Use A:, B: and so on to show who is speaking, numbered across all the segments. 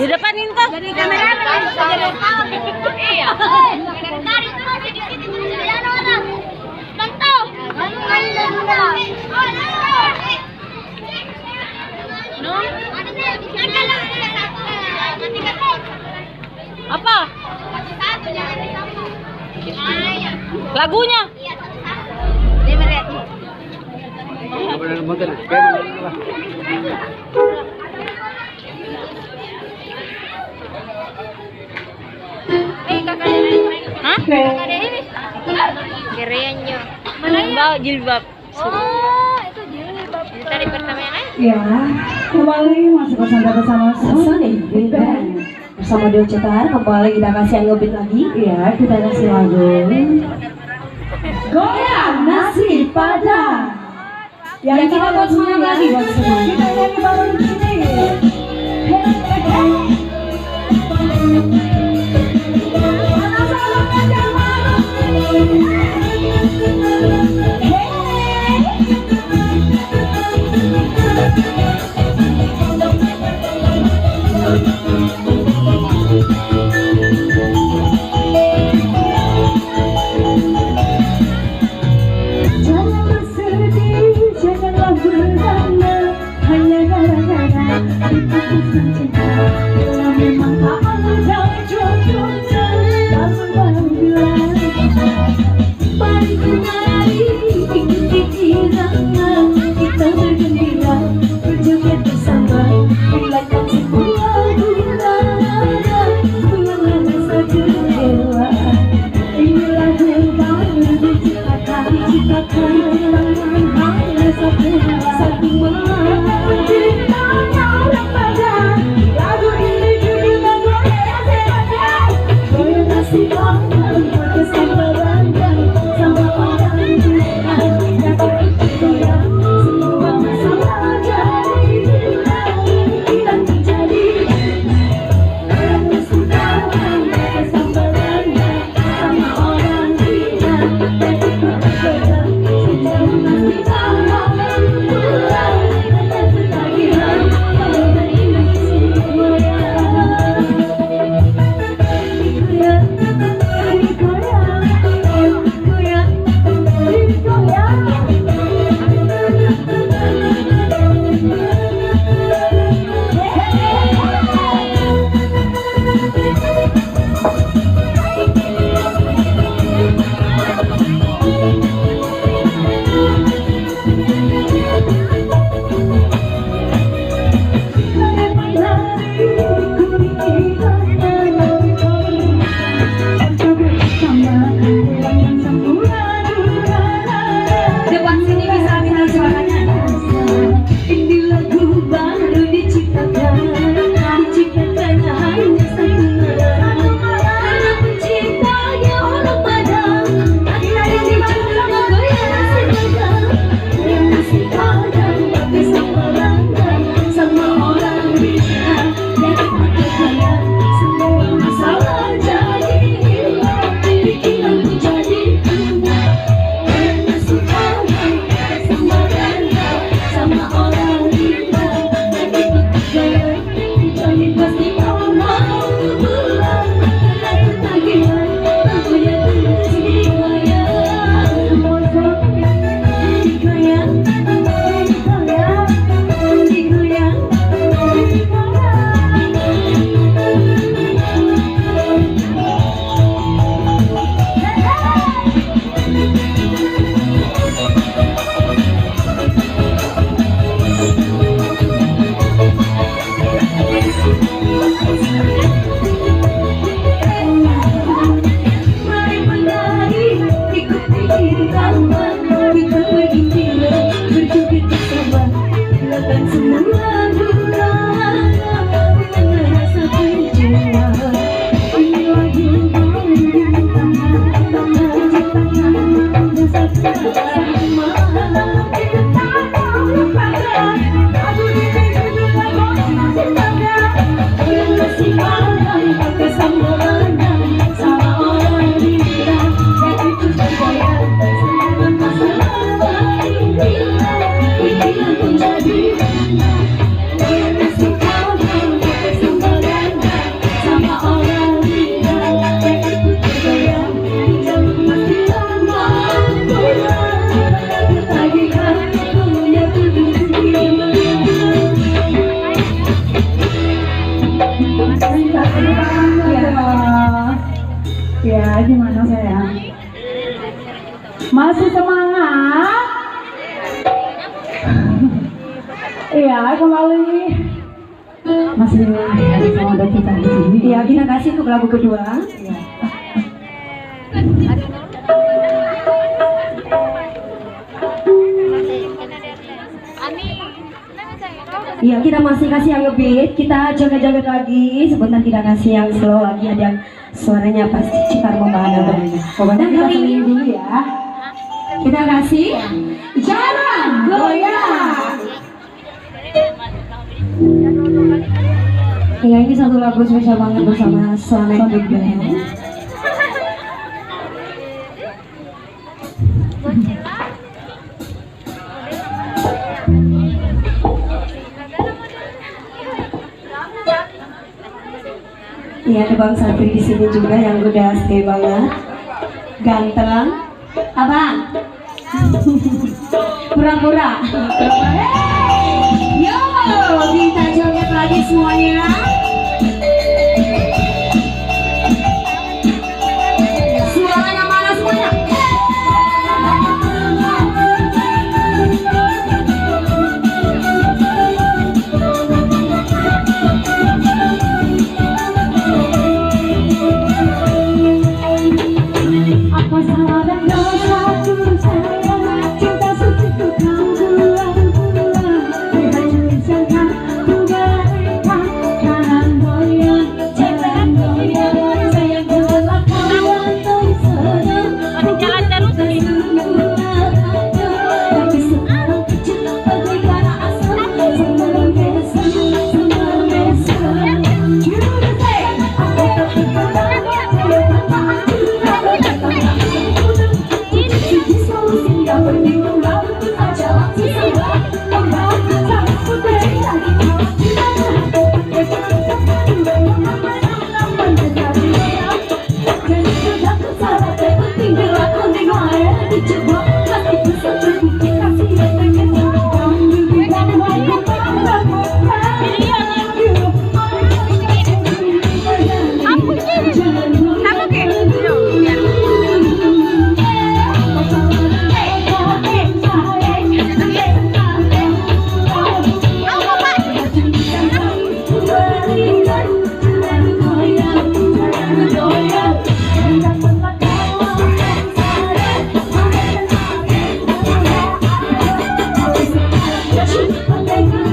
A: Di depan Inta.
B: Jadi kameramen jadi iya. Dari tadi terus di sini terus ada orang. Bantu. No.
A: Apa? Lagunya. Hah?
B: Gereanya.
A: Bawa jilbab.
B: Oh, itu jilbab. Tadi pertama yang lain.
C: Ya, kembali masuk bersama Sunny Big Band bersama Dio Cetar. Kembali kita kasih yang ngebit lagi. Ya, kita kasih lagu Goyang Nasi Padang. Yang kita buat semangat lagi buat semua. Kita nyanyi bareng di sini. Jangan bersedih, janganlah berdana, hanya gara-gara diputuskan cinta. Bila memang tak ada jodohnya, lalu baru bilang. Mari kemari, ikuti irama, kita bergembira, berjoget bersama, hilangkan semua duka, hilangkan rasa kecewa. Inilah terbaru diciptakan hanya satu mencintai orang pada lagu ini. Masih semangat? Iya, kembali. Masih sama ada kita di sini. Iya, kita kasih untuk lagu kedua. Iya. Iya, kita masih kasih yang ngebeat. Kita joget-joget lagi. Sebentar kita kasih yang slow lagi. Ada yang suaranya pasti cikar membahana. Pokoknya kita seling dulu ya. Kita kasih Jangan Goyang. Iya, ini satu lagu spesial banget bersama Sonic Big Band. Iya, ada Bang Sapri di sini juga yang udah stay banget, ganteng, abang, pura-pura. Yo, kita joget lagi semuanya. Suaranya mana semuanya? Apa salah dan dosaku sayang, cinta suciku kau buang-buang. Dihancurkan ku bagaikan jalan goyang, jalan goyang. Sayang janganlah kau yang tersenang.
A: Jalan terus nih.
C: Tapi sekarang cinta bagaikan asal, semalam biasa, semalam biasa. You say, aku tak terkenal, tanpa Jangan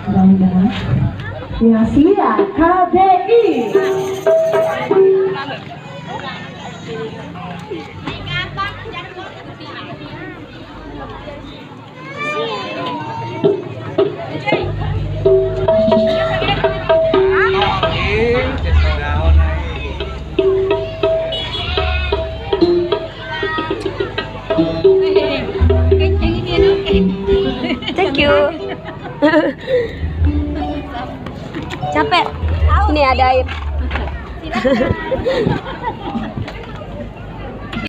C: Mudah-mudahan. Ya siap KDI.
B: Thank you. Capek. Ini ada air.